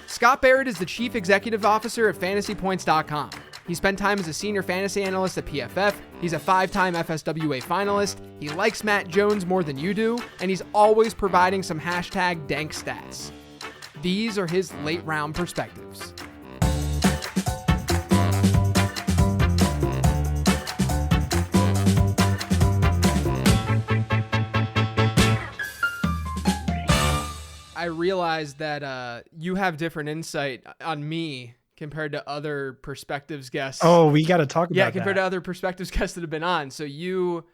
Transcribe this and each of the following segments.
Scott Barrett is the Chief Executive Officer at FantasyPoints.com. He spent time as a senior fantasy analyst at PFF, he's a 5-time FSWA finalist, he likes Matt Jones more than you do, and he's always providing some hashtag dank stats. These are his late round perspectives. I realized that you have different insight on me compared to other Perspectives guests. Oh, we got to talk about that. Yeah, compared to other Perspectives guests that have been on. So you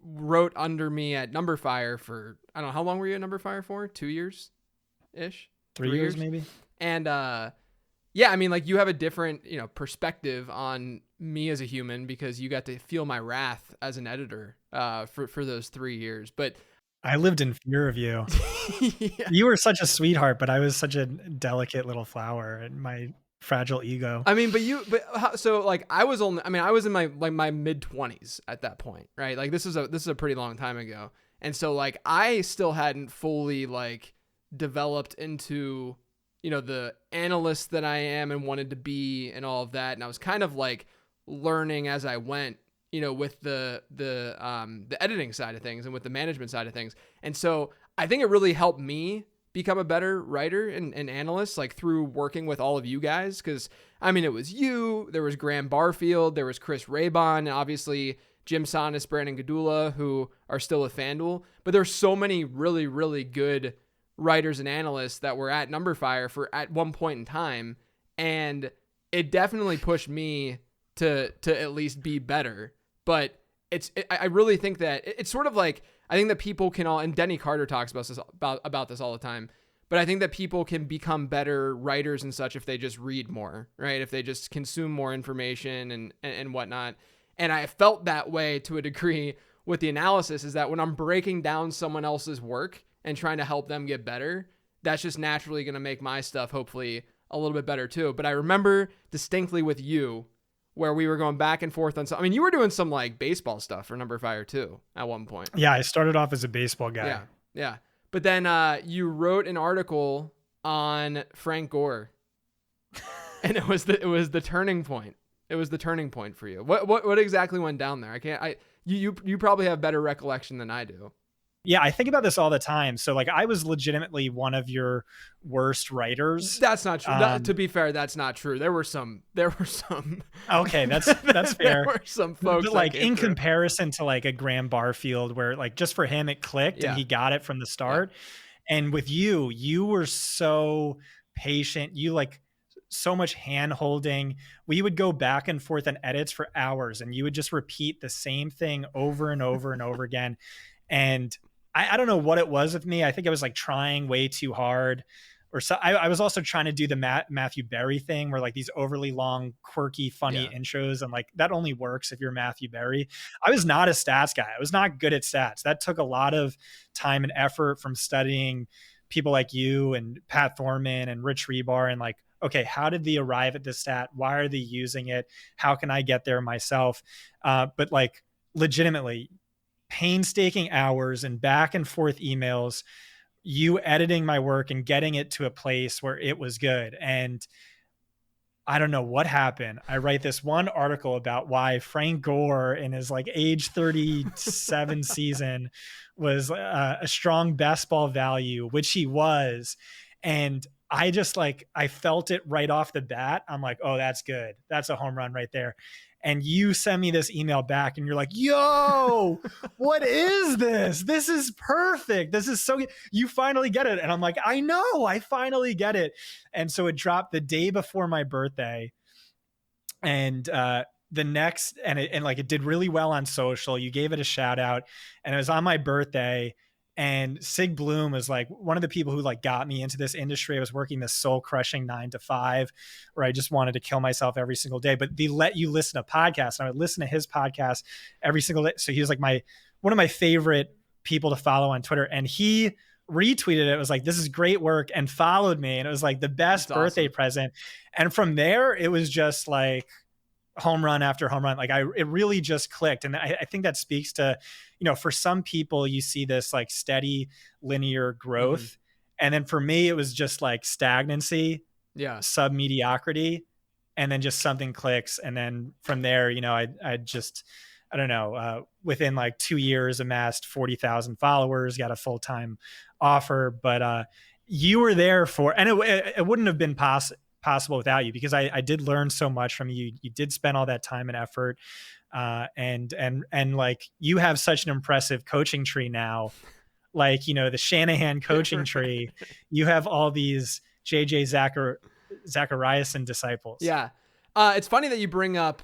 wrote under me at Numberfire for, I don't know, how long were you at Numberfire for? 2 years-ish? 3 years maybe? And yeah, I mean, like, you have a different, perspective on me as a human because you got to feel my wrath as an editor for those 3 years. But I lived in fear of you. Yeah. You were such a sweetheart, but I was such a delicate little flower and my fragile ego. I mean, I was in my mid-20s at that point, right? Like this is a pretty long time ago. And so like I still hadn't fully like developed into, the analyst that I am and wanted to be and all of that. And I was kind of like learning as I went, with the editing side of things and with the management side of things. And so I think it really helped me become a better writer and analyst, like through working with all of you guys. Cause I mean, it was you, there was Graham Barfield, there was Chris Raybon, and obviously Jim Sonis, Brandon Gadula, who are still with FanDuel, but there's so many really, really good writers and analysts that were at Numberfire at one point in time. And it definitely pushed me to at least be better. But I really think that it's sort of like, I think that people can all, and Denny Carter talks about this all the time, but I think that people can become better writers and such if they just read more, right? If they just consume more information and whatnot. And I felt that way to a degree with the analysis, is that when I'm breaking down someone else's work and trying to help them get better, that's just naturally going to make my stuff hopefully a little bit better too. But I remember distinctly with you, where we were going back and forth on some, I mean, you were doing some like baseball stuff for Numberfire too at one point. Yeah. I started off as a baseball guy. Yeah. But then you wrote an article on Frank Gore and it was the turning point. It was the turning point for you. What exactly went down there? You probably have better recollection than I do. Yeah, I think about this all the time. So like I was legitimately one of your worst writers. That's not true. To be fair, that's not true. There were some. Okay, that's fair. There were some folks but like in comparison to like a Graham Barfield, where like just for him it clicked and he got it from the start. Yeah. And with you were so patient. You like so much hand holding. We would go back and forth on edits for hours and you would just repeat the same thing over and over and over again. And I don't know what it was with me. I think I was like trying way too hard, or so. I was also trying to do the Matthew Berry thing, where like these overly long, quirky, funny intros, and like that only works if you're Matthew Berry. I was not a stats guy. I was not good at stats. That took a lot of time and effort from studying people like you and Pat Thorman and Rich Rebar, and like, okay, how did they arrive at this stat? Why are they using it? How can I get there myself? But like legitimately, painstaking hours and back and forth emails, you editing my work and getting it to a place where it was good. And I don't know what happened. I write this one article about why Frank Gore in his like age 37 season was a strong best ball value, which he was. And I just like, I felt it right off the bat. I'm like, oh, that's good. That's a home run right there. And you send me this email back and you're like, yo, what is this? This is perfect. This is so good. You finally get it. And I'm like, I know, I finally get it. And so it dropped the day before my birthday. And the next, and it did really well on social. You gave it a shout out and it was on my birthday. And Sig Bloom was like one of the people who like got me into this industry. I was working this soul crushing 9 to 5 where I just wanted to kill myself every single day, but they let you listen to podcasts. And I would listen to his podcast every single day. So he was like one of my favorite people to follow on Twitter. And he retweeted it. It was like, this is great work, and followed me. And it was like the best birthday present. And from there, it was just like home run after home run. Like it really just clicked. And I think that speaks to, for some people, you see this like steady linear growth. And then for me, it was just like stagnancy, Yeah. sub mediocrity, and then just something clicks. And then from there, I just, I don't know, within like 2 years amassed 40,000 followers, got a full-time offer. But you were there and it wouldn't have been possible without you, because I did learn so much from you. You did spend all that time and effort. And like, you have such an impressive coaching tree now, like, the Shanahan coaching tree. You have all these JJ Zachariason disciples. Yeah. It's funny that you bring up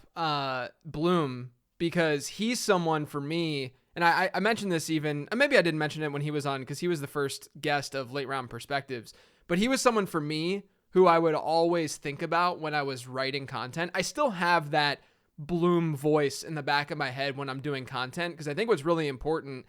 Bloom, because he's someone for me, and I mentioned this even, maybe I didn't mention it when he was on, because he was the first guest of Late Round Perspectives, but he was someone for me who I would always think about when I was writing content. I still have that Bloom voice in the back of my head when I'm doing content, because I think what's really important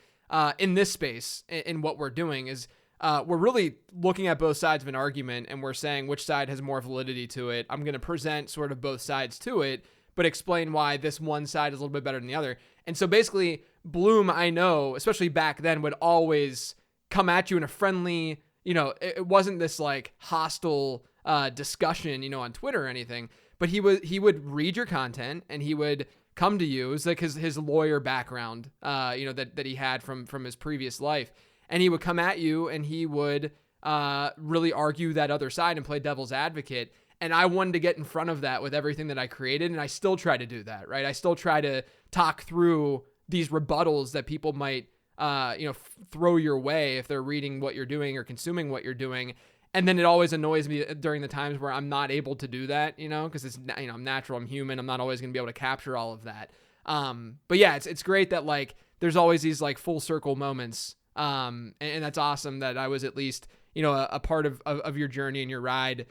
in this space, in what we're doing, is we're really looking at both sides of an argument, and we're saying which side has more validity to it. I'm going to present sort of both sides to it, but explain why this one side is a little bit better than the other. And so basically, Bloom, I know, especially back then, would always come at you in a friendly, it wasn't this like hostile discussion, on Twitter or anything, but he would read your content, and he would come to you. It was like his lawyer background, that he had from his previous life. And he would come at you, and he would really argue that other side and play devil's advocate. And I wanted to get in front of that with everything that I created. And I still try to do that, right? I still try to talk through these rebuttals that people might, throw your way if they're reading what you're doing or consuming what you're doing. And then it always annoys me during the times where I'm not able to do that, because it's, I'm natural, I'm human. I'm not always going to be able to capture all of that. But yeah, it's great that like there's always these like full circle moments. And that's awesome that I was at least, a part of your journey and your ride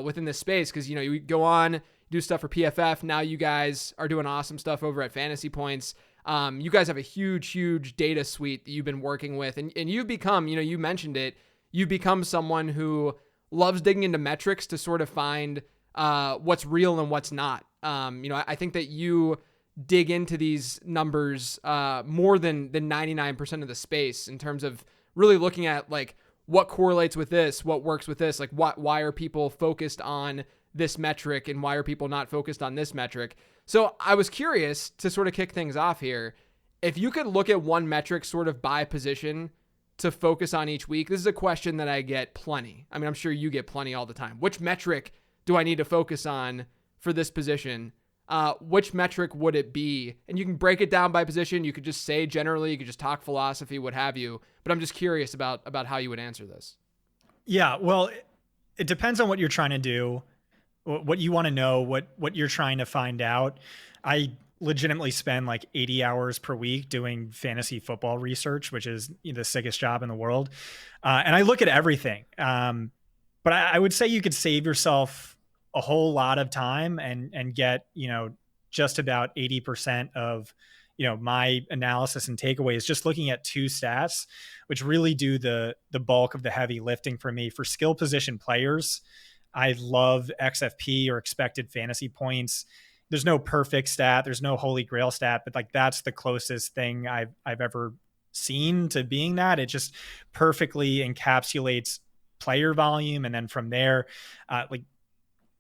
within this space. Cause you go on, do stuff for PFF. Now you guys are doing awesome stuff over at Fantasy Points. You guys have a huge data suite that you've been working with, and you've become, you mentioned it, you've become someone who loves digging into metrics to sort of find what's real and what's not. I think that you dig into these numbers more than 99% of the space, in terms of really looking at like what correlates with this, what works with this, like why are people focused on this metric and why are people not focused on this metric. So I was curious to sort of kick things off here. If you could look at one metric sort of by position to focus on each week, this is a question that I get plenty. I mean, I'm sure you get plenty all the time. Which metric do I need to focus on for this position? Which metric would it be? And you can break it down by position. You could just say generally, you could just talk philosophy, what have you. But I'm just curious about how you would answer this. Yeah, well, it depends on what you're trying to do, what you want to know, what you're trying to find out. I legitimately spend like 80 hours per week doing fantasy football research, which is the sickest job in the world. And I look at everything. But I would say you could save yourself a whole lot of time and get, just about 80% of, my analysis and takeaways, just looking at two stats, which really do the bulk of the heavy lifting for me. For skill position players, I love XFP, or expected fantasy points. There's no perfect stat, there's no holy grail stat, but like that's the closest thing I've ever seen to being that. It just perfectly encapsulates player volume. And then from there, like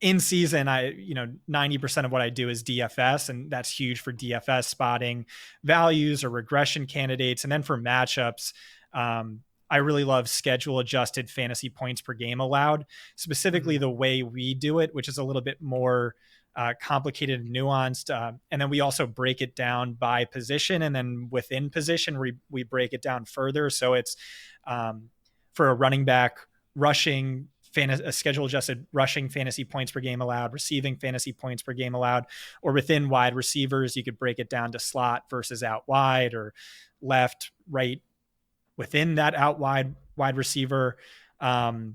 in season, 90% of what I do is DFS, and that's huge for DFS spotting values or regression candidates. And then for matchups, I really love schedule adjusted fantasy points per game allowed, specifically the way we do it, which is a little bit more complicated and nuanced. And then we also break it down by position, and then within position, we break it down further. So it's for a running back, rushing, a schedule adjusted rushing fantasy points per game allowed, receiving fantasy points per game allowed, or within wide receivers, you could break it down to slot versus out wide, or left, right, within that out wide receiver. If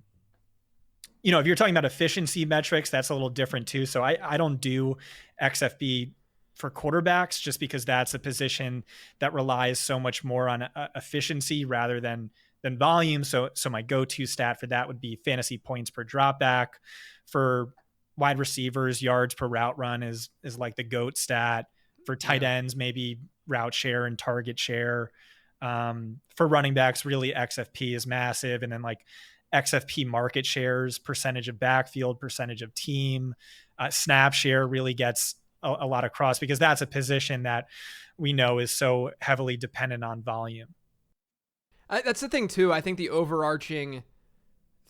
you're talking about efficiency metrics, that's a little different too. So I don't do XFB for quarterbacks, just because that's a position that relies so much more on efficiency rather than volume. So my go-to stat for that would be fantasy points per dropback. For wide receivers, yards per route run is like the GOAT stat. For tight ends, maybe route share and target share. For running backs, really XFP is massive. And then like XFP market shares, percentage of backfield, percentage of team, snap share really gets a lot across, because that's a position that we know is so heavily dependent on volume. That's the thing too. I think the overarching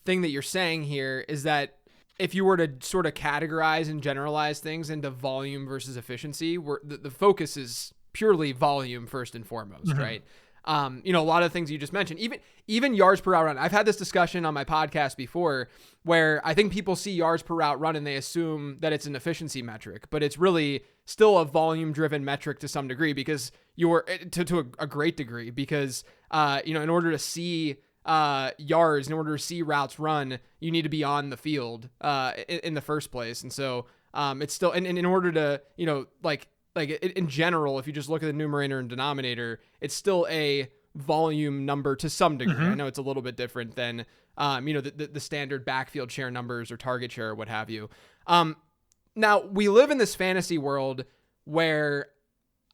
thing that you're saying here is that if you were to sort of categorize and generalize things into volume versus efficiency, where the focus is purely volume first and foremost, right? A lot of things you just mentioned, even yards per route run. I've had this discussion on my podcast before where I think people see yards per route run and they assume that it's an efficiency metric, but it's really still a volume driven metric to some degree, because you're to a great degree, because, in order to see yards, in order to see routes run, you need to be on the field in the first place. And so it's still, and in order to, in general, if you just look at the numerator and denominator, it's still a volume number to some degree. I know it's a little bit different than, the standard backfield share numbers or target share or what have you. Now, we live in this fantasy world where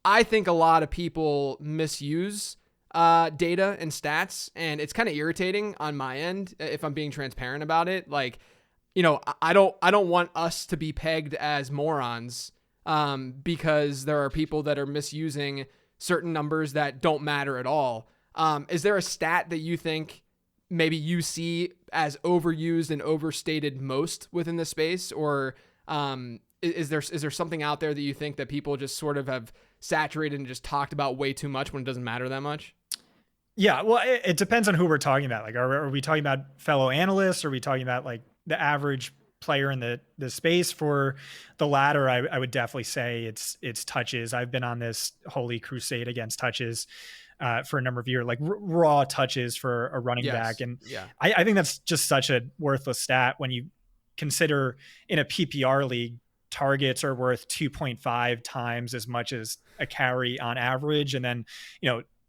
I think a lot of people misuse data and stats, and it's kind of irritating on my end if I'm being transparent about it. Like, I don't want us to be pegged as morons because there are people that are misusing certain numbers that don't matter at all. Is there a stat that you think maybe you see as overused and overstated most within the space, or is there something out there that you think that people just sort of have saturated and just talked about way too much when it doesn't matter that much? Yeah, well, it depends on who we're talking about. Like, are we talking about fellow analysts? Or are we talking about like the average player in the space? For the latter, I would definitely say it's touches. I've been on this holy crusade against touches for a number of years, like raw touches for a running back. And I think that's just such a worthless stat when you consider in a PPR league, targets are worth 2.5 times as much as a carry on average. And then,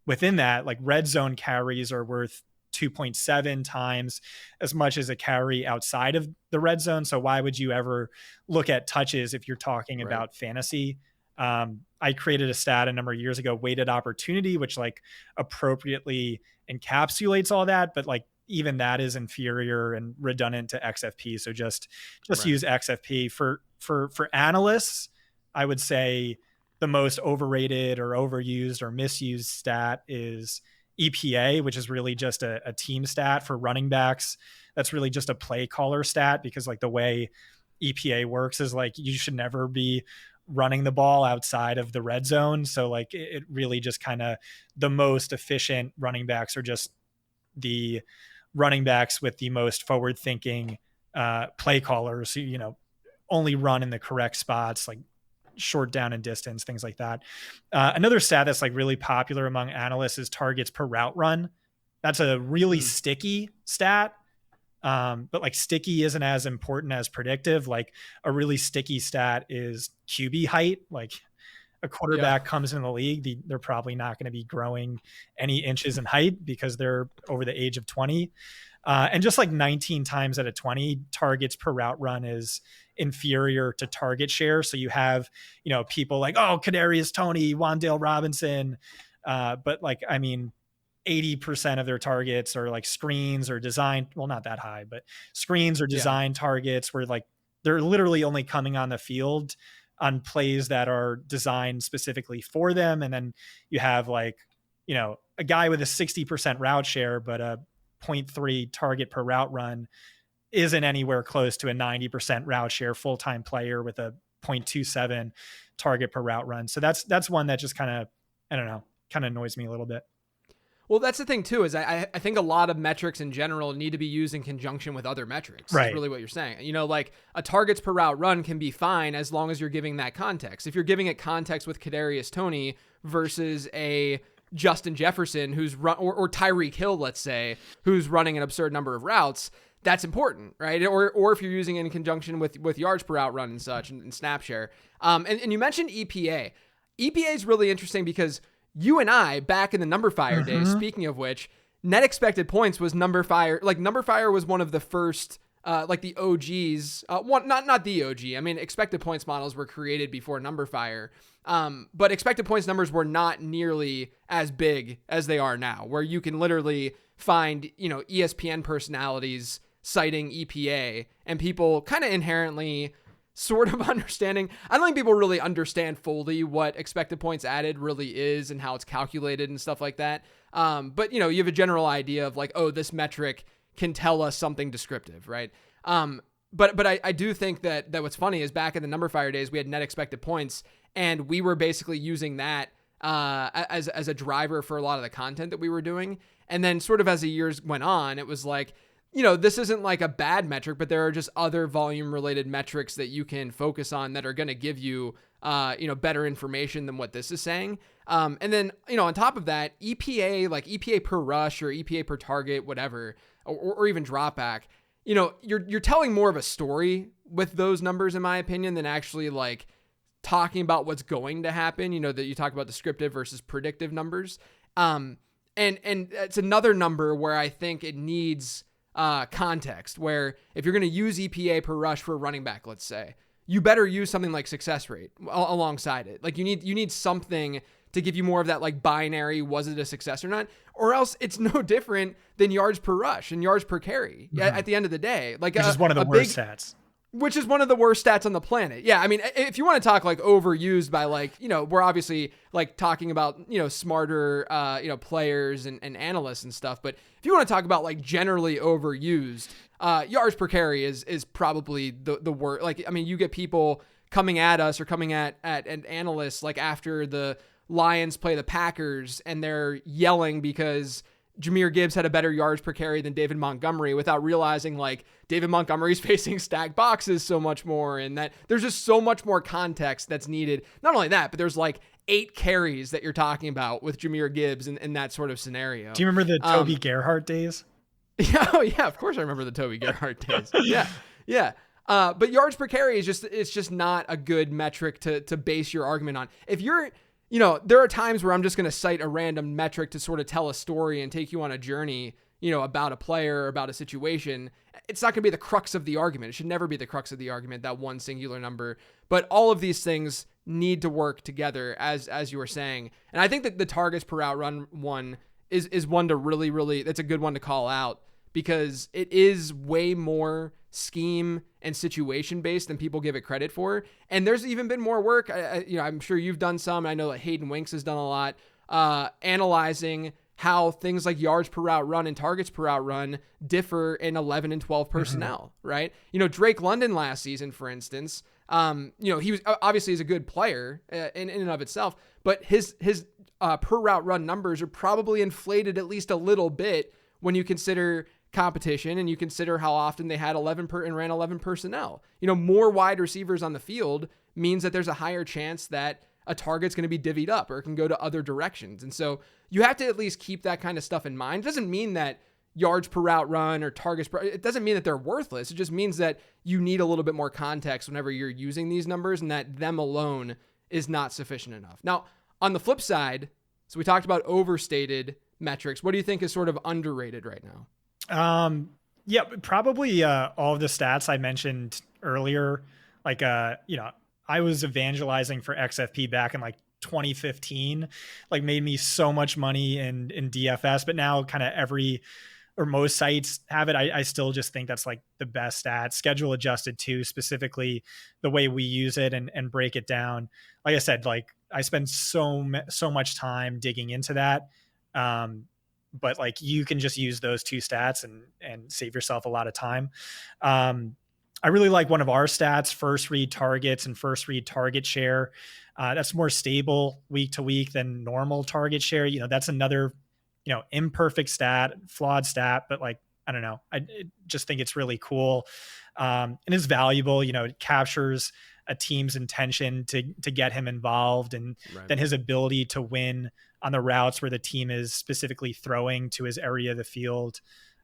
within that, like red zone carries are worth 2.7 times as much as a carry outside of the red zone. So why would you ever look at touches if you're talking about fantasy? I created a stat a number of years ago, weighted opportunity, which like appropriately encapsulates all that, but like even that is inferior and redundant to XFP. So just use XFP. For analysts, I would say the most overrated or overused or misused stat is EPA, which is really just a team stat. For running backs, that's really just a play caller stat, because like the way EPA works is like you should never be running the ball outside of the red zone. So like it really just kind of, the most efficient running backs are just the running backs with the most forward thinking play callers who, only run in the correct spots, like short down and distance, things like that. Another stat that's like really popular among analysts is targets per route run. That's a really sticky stat. But like sticky isn't as important as predictive. Like a really sticky stat is QB height. Like a quarterback comes in the league, they're probably not going to be growing any inches in height because they're over the age of 20. And just like 19 times out of 20, targets per route run is inferior to target share. So you have, people like, oh, Kadarius Toney, Wan'Dale Robinson. But like, 80% of their targets are like screens or design. Well, not that high, but screens or design targets where like they're literally only coming on the field on plays that are designed specifically for them. And then you have like, a guy with a 60% route share, but a 0.3 target per route run isn't anywhere close to a 90% route share full-time player with a 0.27 target per route run. So that's one that just kind of annoys me a little bit. Well, that's the thing too, is I think a lot of metrics in general need to be used in conjunction with other metrics. Right. That's really what you're saying. Like a targets per route run can be fine as long as you're giving that context. If you're giving it context with Kadarius Toney versus a Justin Jefferson who's or Tyreek Hill, let's say, who's running an absurd number of routes, that's important, right? Or if you're using it in conjunction with yards per route run and such and snap share. And you mentioned EPA. EPA is really interesting because you and I, back in the number fire days, speaking of which, net expected points was number fire. Like number fire was one of the first like the OGs, not the OG. I mean, expected points models were created before NumberFire, but expected points numbers were not nearly as big as they are now, where you can literally find, ESPN personalities citing EPA and people kind of inherently sort of understanding. I don't think people really understand fully what expected points added really is and how it's calculated and stuff like that. But you have a general idea of like, oh, this metric can tell us something descriptive, right? But I do think that what's funny is back in the NumberFire days, we had net expected points, and we were basically using that as a driver for a lot of the content that we were doing. And then sort of as the years went on, it was like, this isn't like a bad metric, but there are just other volume related metrics that you can focus on that are going to give you, better information than what this is saying. And then, on top of that, EPA, like EPA per rush or EPA per target, whatever, or even dropback, you're telling more of a story with those numbers, in my opinion, than actually like talking about what's going to happen, that you talk about descriptive versus predictive numbers. And it's another number where I think it needs context, where if you're going to use EPA per rush for a running back, let's say, you better use something like success rate alongside it. Like you need something to give you more of that like binary, was it a success or not? Or else it's no different than yards per rush and yards per carry at the end of the day. Like which is one of the worst stats. Which is one of the worst stats on the planet. Yeah, I mean, if you want to talk like overused by like, we're obviously like talking about, smarter, players and analysts and stuff. But if you want to talk about like generally overused, yards per carry is probably the worst. Like, I mean, you get people coming at us or coming at analysts like after the Lions play the Packers and they're yelling because Jahmyr Gibbs had a better yards per carry than David Montgomery, without realizing like David Montgomery's facing stacked boxes so much more, and that there's just so much more context that's needed. Not only that, but there's like 8 carries that you're talking about with Jahmyr Gibbs in that sort of scenario. Do you remember the Toby Gerhart days? Yeah, oh yeah, of course I remember the Toby Gerhart days. Yeah. But yards per carry is it's just not a good metric to base your argument on. If you're there are times where I'm just going to cite a random metric to sort of tell a story and take you on a journey, about a player or about a situation. It's not going to be the crux of the argument. It should never be the crux of the argument, that one singular number. But all of these things need to work together, as you were saying. And I think that the targets per route run one is one to really, really, that's a good one to call out, because it is way more scheme and situation based than people give it credit for. And there's even been more work. I'm sure you've done some. I know that Hayden Winks has done a lot, analyzing how things like yards per route run and targets per route run differ in 11 and 12 personnel, right? Drake London last season, for instance, he was obviously is a good player in and of itself, but his per route run numbers are probably inflated at least a little bit when you consider competition and you consider how often they had 11 and ran 11 personnel. More wide receivers on the field means that there's a higher chance that a target's going to be divvied up or it can go to other directions. And so you have to at least keep that kind of stuff in mind. It doesn't mean that yards per route run or targets per, it doesn't mean that they're worthless. It just means that you need a little bit more context whenever you're using these numbers, and that them alone is not sufficient enough. Now, on the flip side, so we talked about overstated metrics. What do you think is sort of underrated right now? Yeah, probably all of the stats I mentioned earlier. Like, I was evangelizing for XFP back in like 2015, like made me so much money in DFS, but now kind of every or most sites have it. I still just think that's like the best stat, schedule adjusted too, specifically the way we use it and break it down. Like I said, like I spend so much time digging into that. But like you can just use those 2 stats and save yourself a lot of time. I really like one of our stats, first read targets and first read target share. That's more stable week to week than normal target share. That's another, imperfect stat, flawed stat, but like, I don't know. I just think it's really cool. And it's valuable. It captures a team's intention to get him involved, and then his ability to win on the routes where the team is specifically throwing to his area of the field.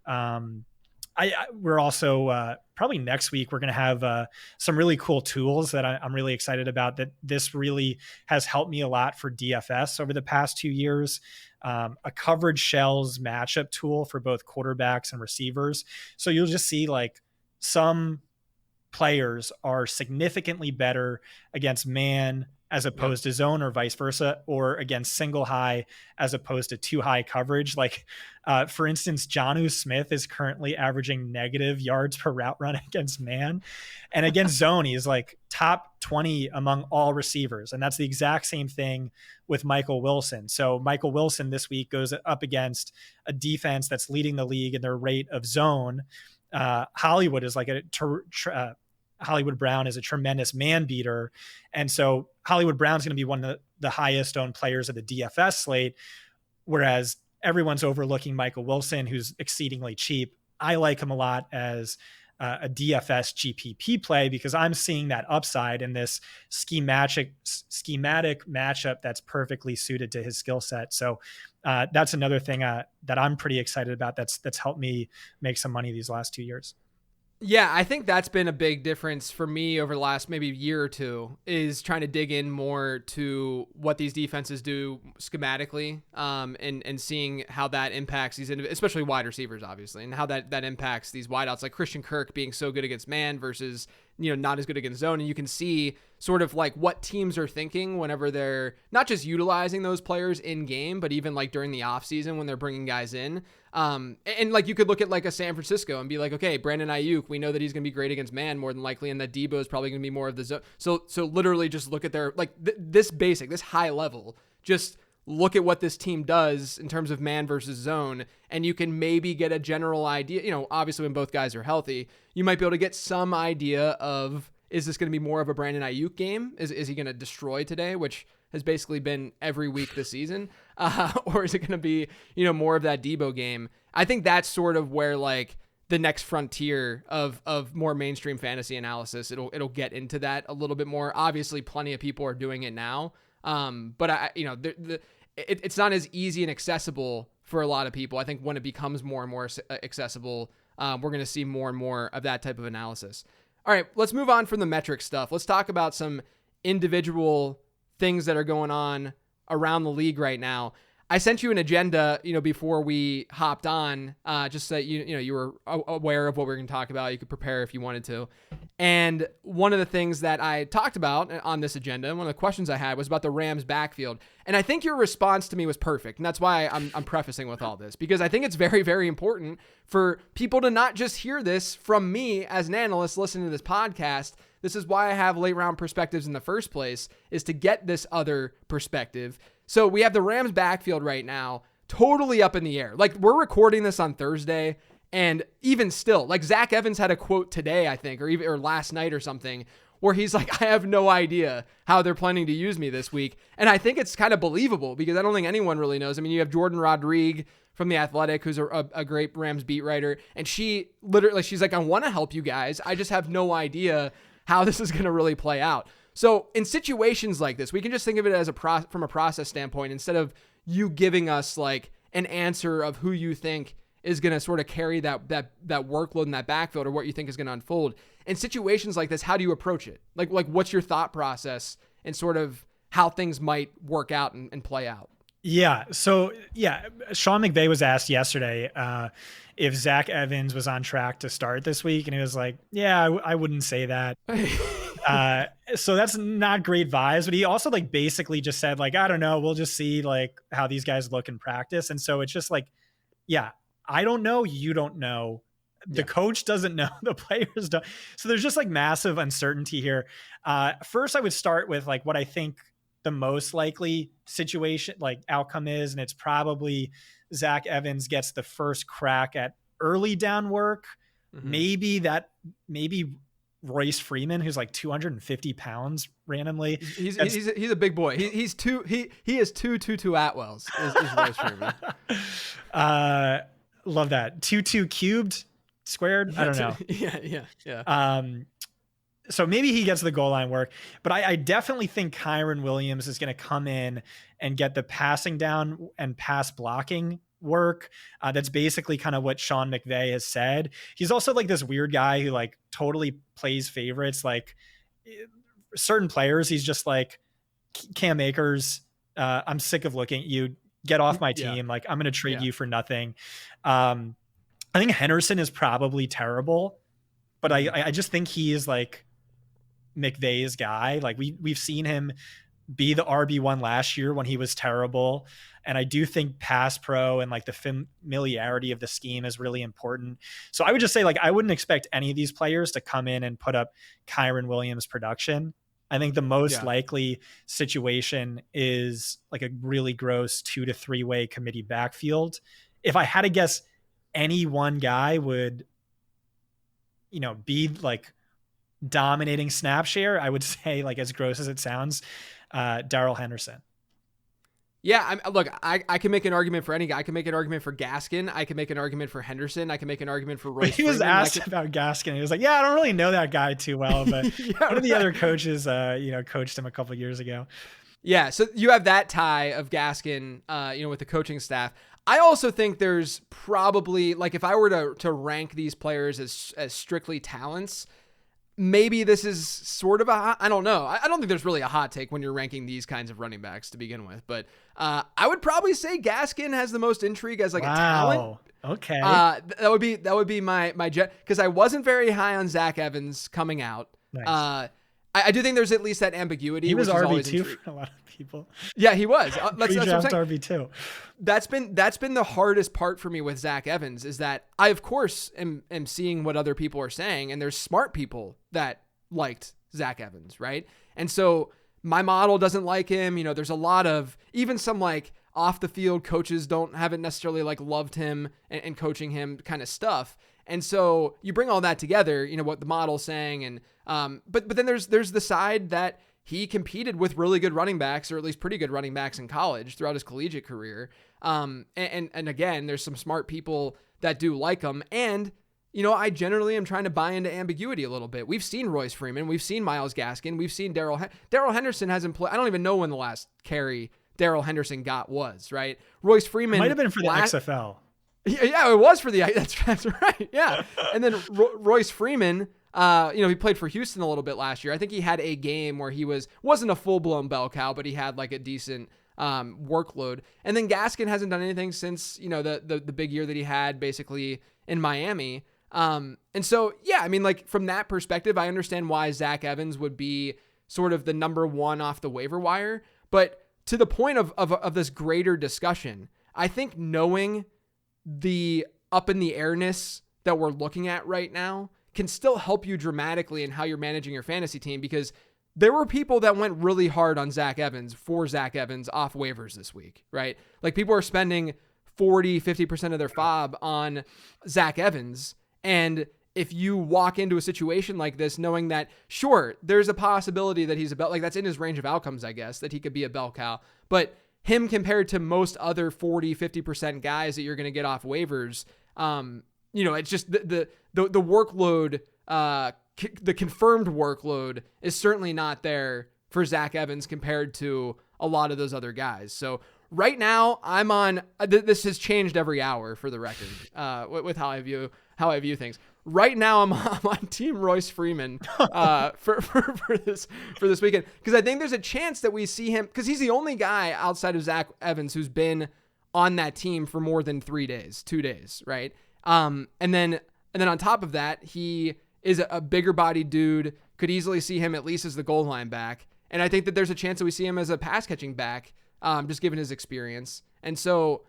We're also probably next week, we're going to have some really cool tools that I'm really excited about, that this really has helped me a lot for DFS over the past 2 years. A coverage shells matchup tool for both quarterbacks and receivers. So you'll just see like some players are significantly better against man as opposed to zone, or vice versa, or against single high as opposed to two high coverage. Like, for instance, Jonnu Smith is currently averaging negative yards per route run against man, and against zone, he is like top 20 among all receivers. And that's the exact same thing with Michael Wilson. So Michael Wilson this week goes up against a defense that's leading the league in their rate of zone. Hollywood is like Hollywood Brown is a tremendous man beater. And so Hollywood Brown's going to be one of the highest owned players of the DFS slate, whereas everyone's overlooking Michael Wilson, who's exceedingly cheap. I like him a lot as a DFS GPP play because I'm seeing that upside in this schematic matchup that's perfectly suited to his skill set. So that's another thing that I'm pretty excited about. That's helped me make some money these last 2 years. Yeah, I think that's been a big difference for me over the last maybe year or two, is trying to dig in more to what these defenses do schematically, and seeing how that impacts these, especially wide receivers, obviously, and how that impacts these wideouts, like Christian Kirk being so good against man versus, not as good against zone. And you can see sort of like what teams are thinking whenever they're not just utilizing those players in game, but even like during the offseason when they're bringing guys in. And like you could look at like a San Francisco and be like, okay, Brandon Ayuk, we know that he's going to be great against man more than likely, and that Debo is probably going to be more of the zone. So literally just look at their like this high level, just look at what this team does in terms of man versus zone, and you can maybe get a general idea. Obviously when both guys are healthy, you might be able to get some idea of, is this going to be more of a Brandon Ayuk game? Is he going to destroy today, which has basically been every week this season? Or is it going to be, more of that Debo game? I think that's sort of where like the next frontier of more mainstream fantasy analysis, it'll get into that a little bit more. Obviously plenty of people are doing it now. But it's not as easy and accessible for a lot of people. I think when it becomes more and more accessible, we're going to see more and more of that type of analysis. All right, let's move on from the metric stuff. Let's talk about some individual things that are going on around the league right now. I sent you an agenda, before we hopped on, just so that you were aware of what we were going to talk about. You could prepare if you wanted to. And one of the things that I talked about on this agenda, one of the questions I had, was about the Rams backfield. And I think your response to me was perfect. And that's why I'm prefacing with all this, because I think it's very, very important for people to not just hear this from me as an analyst listening to this podcast. This is why I have late round perspectives in the first place, is to get this other perspective. So we have the Rams backfield right now totally up in the air. Like, we're recording this on Thursday, and even still, like, Zach Evans had a quote today, I think, or last night or something, where he's like, I have no idea how they're planning to use me this week. And I think it's kind of believable, because I don't think anyone really knows. I mean, you have Jordan Rodriguez from The Athletic, who's a great Rams beat writer, and she's like, I want to help you guys. I just have no idea how this is going to really play out. So in situations like this, we can just think of it as from a process standpoint, instead of you giving us like an answer of who you think is going to sort of carry that workload in that backfield, or what you think is going to unfold. In situations like this, how do you approach it? Like what's your thought process and sort of how things might work out and play out? Yeah. So Sean McVay was asked yesterday if Zach Evans was on track to start this week. And he was like, yeah, I wouldn't say that. So that's not great vibes, but he also like basically just said like, I don't know, we'll just see like how these guys look in practice. And so it's just like, yeah, I don't know. You don't know. The coach doesn't know. The players don't. So there's just like massive uncertainty here. First, I would start with like what I think the most likely situation, like outcome is, and it's probably Zach Evans gets the first crack at early down work. Mm-hmm. Maybe Royce Freeman, who's like 250 pounds randomly. He's a big boy. He is two Atwells is Royce Freeman. Love that. 2 cubed squared. I don't know. Yeah. So maybe he gets the goal line work, but I definitely think Kyron Williams is going to come in and get the passing down and pass blocking work. That's basically kind of what Sean McVay has said. He's also like this weird guy who like totally plays favorites. Like certain players, he's just like, Cam Akers, I'm sick of looking at you. Get off my team. Yeah. Like I'm going to trade you for nothing. I think Henderson is probably terrible. but I just think he is like McVay's guy. Like we've seen him be the RB1 last year when he was terrible. And I do think pass pro and like the familiarity of the scheme is really important. So I would just say, like, I wouldn't expect any of these players to come in and put up Kyron Williams production. I think the most likely situation is like a really gross 2 to 3 way committee backfield. If I had to guess, any one guy would, be like dominating snap share. I would say, like, as gross as it sounds, Darrell Henderson. Yeah, look, I can make an argument for any guy. I can make an argument for Gaskin. I can make an argument for Henderson. I can make an argument for Royce. He was asked about Gaskin. He was like, "Yeah, I don't really know that guy too well, but one of the other coaches, coached him a couple of years ago." Yeah, so you have that tie of Gaskin, with the coaching staff. I also think there's probably, like, if I were to rank these players as strictly talents, maybe this is sort of I don't know. I don't think there's really a hot take when you're ranking these kinds of running backs to begin with, but I would probably say Gaskin has the most intrigue as like a talent. Okay. That would be my jet, because I wasn't very high on Zach Evans coming out. Nice. I do think there's at least that ambiguity. He was RB2 for a lot of people. Yeah, he was. That's what I'm saying. RB2. That's been the hardest part for me with Zach Evans, is that I, of course, am seeing what other people are saying, and there's smart people that liked Zach Evans, right? And so my model doesn't like him. There's a lot of, even some like off the field coaches haven't necessarily like loved him and coaching him kind of stuff. And so you bring all that together, what the model's saying, and but then there's the side that he competed with really good running backs, or at least pretty good running backs in college throughout his collegiate career. And again, there's some smart people that do like him. And, I generally am trying to buy into ambiguity a little bit. We've seen Royce Freeman. We've seen Myles Gaskin. We've seen Darrell Henderson hasn't played. I don't even know when the last carry Darrell Henderson got was, right? Royce Freeman might have been for the XFL. Yeah, it was for the, that's right. Yeah. And then Royce Freeman, he played for Houston a little bit last year. I think he had a game where he wasn't a full blown bell cow, but he had like a decent workload. And then Gaskin hasn't done anything since, the big year that he had basically in Miami. And so, yeah, I mean, like, from that perspective, I understand why Zach Evans would be sort of the number one off the waiver wire. But to the point of this greater discussion, I think knowing the up in the airness that we're looking at right now can still help you dramatically in how you're managing your fantasy team, because there were people that went really hard on Zach Evans off waivers this week, right? Like, people are spending 40-50% of their FOB on Zach Evans. And if you walk into a situation like this, knowing that, sure, there's a possibility that he's that's in his range of outcomes, I guess, that he could be a bell cow, but him compared to most other 40-50% guys that you're going to get off waivers, it's just the workload, the confirmed workload is certainly not there for Zach Evans compared to a lot of those other guys. So right now I'm on, this has changed every hour for the record, with how I view things. Right now I'm on Team Royce Freeman for this weekend, because I think there's a chance that we see him, because he's the only guy outside of Zach Evans who's been on that team for more than 2 days, right? And then on top of that, he is a bigger bodied dude. Could easily see him at least as the goal line back, and I think that there's a chance that we see him as a pass catching back, just given his experience. And so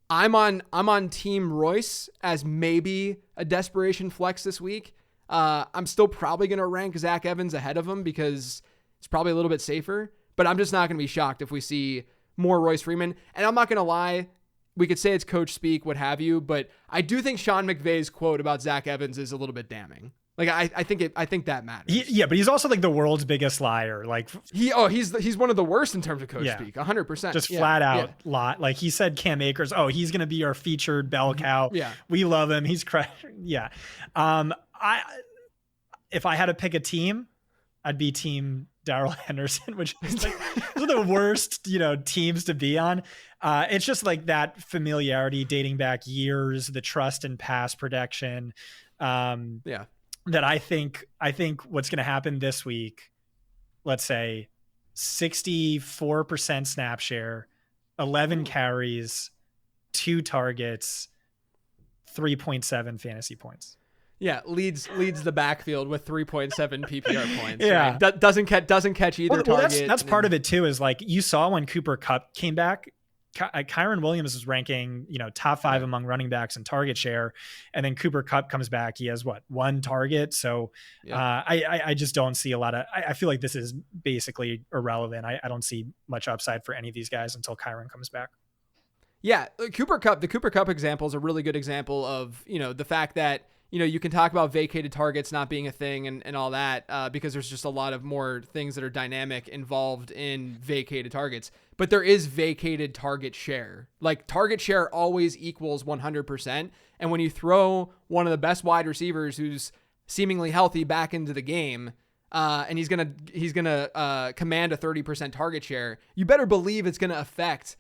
I'm on Team Royce as maybe a desperation flex this week. I'm still probably going to rank Zach Evans ahead of him because it's probably a little bit safer, but I'm just not going to be shocked if we see more Royce Freeman. And I'm not going to lie, we could say it's coach speak, what have you, but I do think Sean McVay's quote about Zach Evans is a little bit damning. Like, I think that matters. But he's also like the world's biggest liar. Like, he's one of the worst in terms of coach speak, 100%. Just flat out lot. Like, he said Cam Akers, he's going to be our featured bell cow. Yeah. We love him. He's yeah. If I had to pick a team, I'd be Team Darrell Henderson, which is like one of the worst, teams to be on. It's just like that familiarity dating back years, the trust in pass protection. That I think what's going to happen this week, let's say 64% snap share, 11 carries, 2 targets, 3.7 fantasy points. Yeah, leads the backfield with 3.7 PPR points. Yeah, right? Doesn't catch either target. That's part of it too. Is like you saw when Cooper Kupp came back, Kyron Williams is ranking, top 5 among running backs in target share, and then Cooper Kupp comes back. He has one target. So I just don't see a lot of. I feel like this is basically irrelevant. I don't see much upside for any of these guys until Kyron comes back. Yeah, the Cooper Kupp example is a really good example of the fact that you can talk about vacated targets not being a thing and all that because there's just a lot of more things that are dynamic involved in vacated targets. But there is vacated target share. Like target share always equals 100%. And when you throw one of the best wide receivers who's seemingly healthy back into the game, and he's gonna command a 30% target share, you better believe it's gonna affect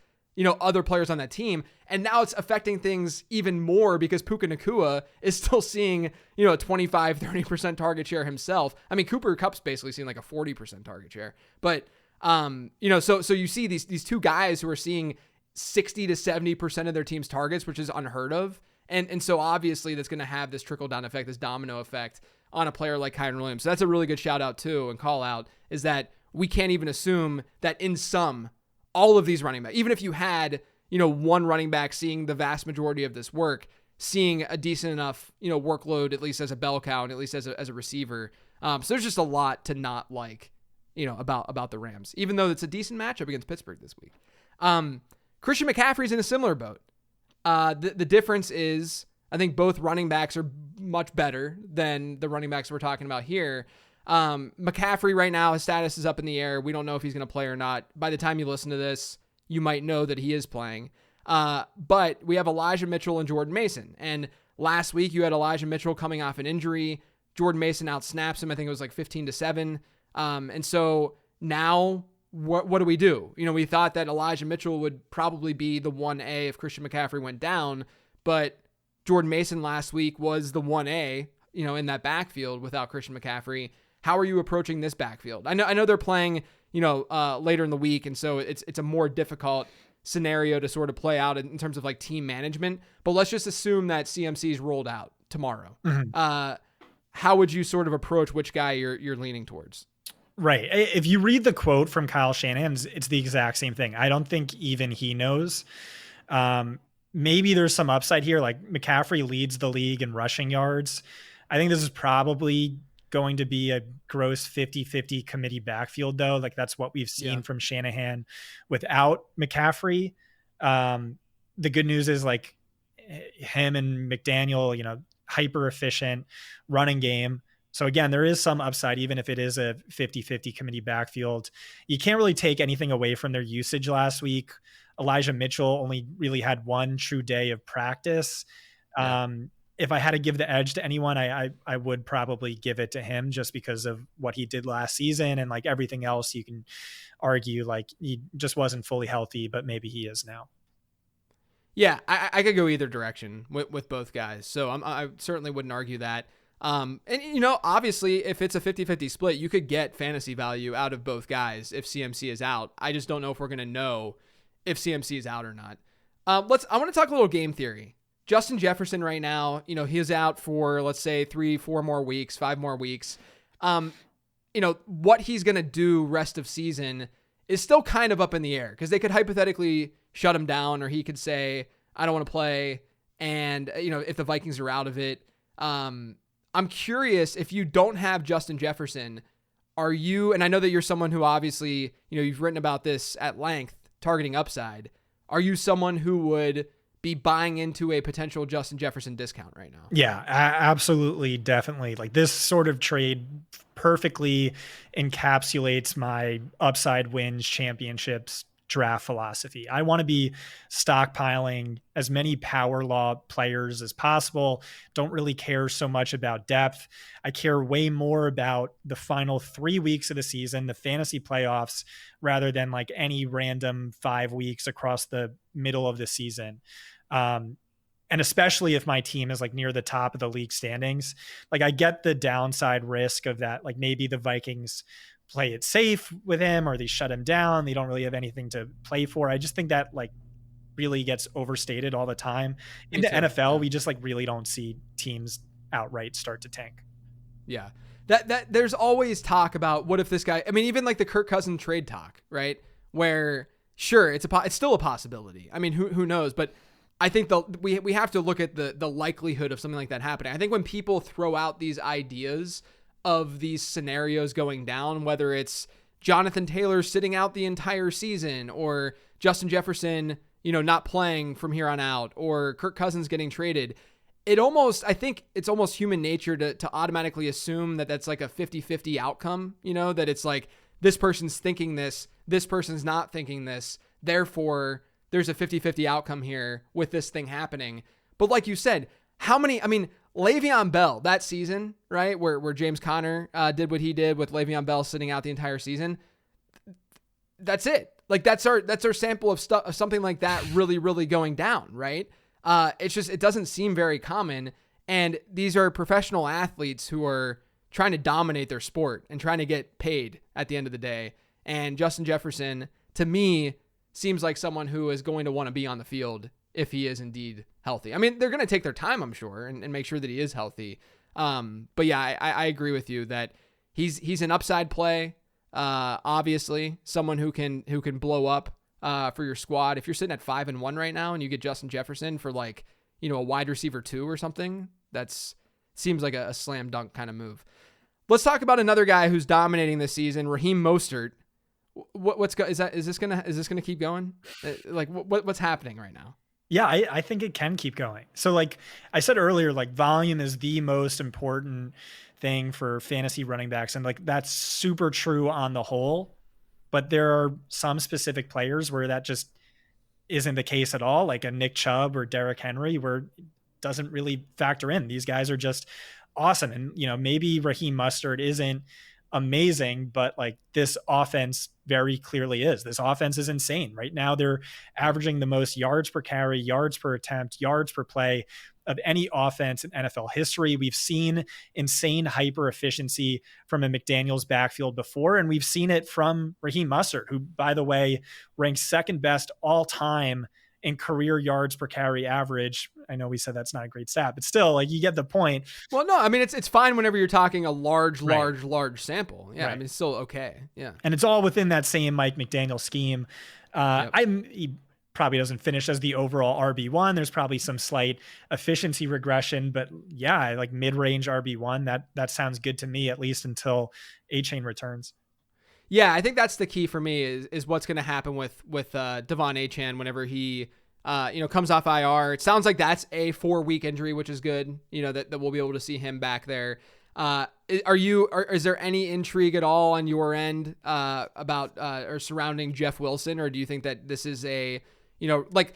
other players on that team. And now it's affecting things even more because Puka Nacua is still seeing, a 25, 30% target share himself. I mean, Cooper Kupp's basically seeing like a 40% target share. But, so you see these two guys who are seeing 60 to 70% of their team's targets, which is unheard of. And so obviously that's going to have this trickle down effect, this domino effect on a player like Kyron Williams. So that's a really good shout out too and call out is that we can't even assume that in some, all of these running backs, even if you had, one running back seeing the vast majority of this work, seeing a decent enough, workload, at least as a bell cow and at least as a receiver. So there's just a lot to not like, about the Rams, even though it's a decent matchup against Pittsburgh this week. Christian McCaffrey's in a similar boat. The difference is I think both running backs are much better than the running backs we're talking about here. McCaffrey right now, his status is up in the air. We don't know if he's going to play or not. By the time you listen to this, you might know that he is playing. But we have Elijah Mitchell and Jordan Mason. And last week you had Elijah Mitchell coming off an injury. Jordan Mason outsnaps him. I think it was like 15-7. And so now what do we do? We thought that Elijah Mitchell would probably be the 1A if Christian McCaffrey went down, but Jordan Mason last week was the 1A, in that backfield without Christian McCaffrey. How are you approaching this backfield? I know they're playing, later in the week, and so it's a more difficult scenario to sort of play out in terms of like team management. But let's just assume that CMC's rolled out tomorrow. Mm-hmm. How would you sort of approach which guy you're leaning towards? Right. If you read the quote from Kyle Shanahan, it's the exact same thing. I don't think even he knows. Maybe there's some upside here. Like McCaffrey leads the league in rushing yards. I think this is probably going to be a gross 50-50 committee backfield though. Like that's what we've seen from Shanahan without McCaffrey. The good news is like him and McDaniel, hyper efficient running game. So again, there is some upside, even if it is a 50-50 committee backfield. You can't really take anything away from their usage last week. Elijah Mitchell only really had one true day of practice. If I had to give the edge to anyone, I would probably give it to him just because of what he did last season and like everything else. You can argue like he just wasn't fully healthy, but maybe he is now. Yeah, I could go either direction with both guys. So I certainly wouldn't argue that. And obviously if it's a 50-50 split, you could get fantasy value out of both guys if CMC is out. I just don't know if we're going to know if CMC is out or not. I want to talk a little game theory. Justin Jefferson right now, he is out for, let's say 3-4 more weeks, 5 more weeks. What he's going to do rest of season is still kind of up in the air because they could hypothetically shut him down or he could say, I don't want to play. And, if the Vikings are out of it, I'm curious if you don't have Justin Jefferson, are you, and I know that you're someone who obviously, you've written about this at length, targeting upside. Are you someone who would be buying into a potential Justin Jefferson discount right now? Yeah, absolutely. Definitely. Like this sort of trade perfectly encapsulates my upside wins championships draft philosophy. I want to be stockpiling as many power law players as possible. Don't really care so much about depth. I care way more about the final 3 weeks of the season, the fantasy playoffs, rather than like any random 5 weeks across the middle of the season. And especially if my team is like near the top of the league standings, like I get the downside risk of that. Like maybe the Vikings play it safe with him or they shut him down. They don't really have anything to play for. I just think that like really gets overstated all the time. In the NFL, we just like really don't see teams outright start to tank. Yeah. That there's always talk about what if this guy, I mean, even like the Kirk Cousins trade talk, right? Where sure, it's still a possibility. I mean, who knows? But I think we have to look at the likelihood of something like that happening. I think when people throw out these ideas of these scenarios going down, whether it's Jonathan Taylor sitting out the entire season or Justin Jefferson, not playing from here on out, or Kirk Cousins getting traded, I think it's almost human nature to automatically assume that that's like a 50-50 outcome, that it's like this person's thinking this person's not thinking this. Therefore, there's a 50-50 outcome here with this thing happening. But like you said, Le'Veon Bell that season, right? Where James Conner did what he did with Le'Veon Bell sitting out the entire season. That's it. Like that's our sample of stuff, of something like that really, really going down, right? It doesn't seem very common. And these are professional athletes who are trying to dominate their sport and trying to get paid at the end of the day. And Justin Jefferson, to me, seems like someone who is going to want to be on the field if he is indeed healthy. I mean, they're going to take their time, I'm sure, and make sure that he is healthy. But yeah, I agree with you that he's an upside play. Obviously, someone who can blow up for your squad. If you're sitting at 5-1 right now and you get Justin Jefferson for like, a wide receiver 2 or something, seems like a slam dunk kind of move. Let's talk about another guy who's dominating this season, Raheem Mostert. Is this gonna keep going? Like what's happening right now? Yeah, I think it can keep going. So like I said earlier, like volume is the most important thing for fantasy running backs. And like that's super true on the whole, but there are some specific players where that just isn't the case at all. Like a Nick Chubb or Derrick Henry, where it doesn't really factor in. These guys are just awesome. And, maybe Raheem Mostert isn't amazing, but like this offense very clearly is. This offense is insane. Right now, they're averaging the most yards per carry, yards per attempt, yards per play of any offense in NFL history. We've seen insane hyper efficiency from a McDaniels backfield before, and we've seen it from Raheem Mostert, who, by the way, ranks second best all time in career yards per carry average. I know we said that's not a great stat, but still, like, you get the point. Well, no, I mean, it's fine whenever you're talking a large sample. Yeah, right. I mean, it's still okay. Yeah. And it's all within that same Mike McDaniel scheme. He probably doesn't finish as the overall RB1. There's probably some slight efficiency regression, but yeah, like mid-range RB1, that sounds good to me, at least until A-Chain returns. Yeah, I think that's the key for me is what's going to happen with Devon Achane whenever he comes off IR. It sounds like that's a 4-week injury, which is good. That we'll be able to see him back there. Is there any intrigue at all on your end about or surrounding Jeff Wilson, or do you think that this is a like